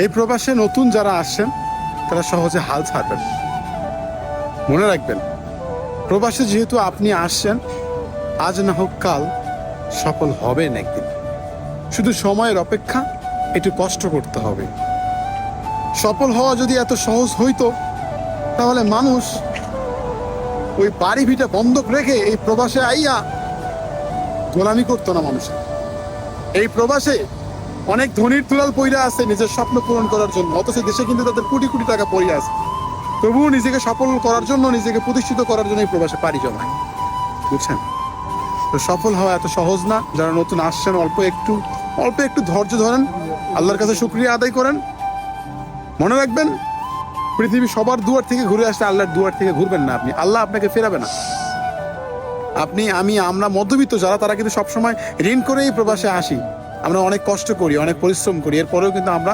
এই প্রবাসে নতুন যারা আসছেন তারা সহজে হাল ছাড়বেন। মনে রাখবেন, প্রবাসে যেহেতু আপনি আসছেন, আজ না হোক কাল সফল হবেন একদিন। শুধু সময়ের অপেক্ষা, একটু কষ্ট করতে হবে। সফল হওয়া যদি এত সহজ হইতো তাহলে মানুষ ওই বাড়ি ভিটা বন্ধক রেখে এই প্রবাসে আইয়া গোলামি করতো না মানুষের। এই প্রবাসে অনেক ধনীর তুলাল পইরা আছে নিজের স্বপ্ন পূরণ করার জন্য, অথচ দেশে কিন্তু তাদের কোটি কোটি টাকা পড়ে আছে, তবুও নিজেকে সফল করার জন্য, নিজেকে প্রতিষ্ঠিত করার জন্য এই প্রবাসে পাড়ি জমায়। বুঝছেন? তো সফল হওয়া এত সহজ না। যারা নতুন আসছেন অল্প একটু ধৈর্য ধরেন, আল্লাহর কাছে শুকরিয়া আদায় করেন। মনে রাখবেন, পৃথিবী সবার দুয়ার থেকে ঘুরে আসলে আল্লাহর দুয়ার থেকে ঘুরবেন না আপনি, আল্লাহ আপনাকে ফেরাবে না। আপনি, আমি, আমরা মধ্যবিত্ত যারা, তারা কিন্তু সবসময় ঋণ করেই প্রবাসে আসি। আমরা অনেক কষ্ট করি, অনেক পরিশ্রম করি, এরপরেও কিন্তু আমরা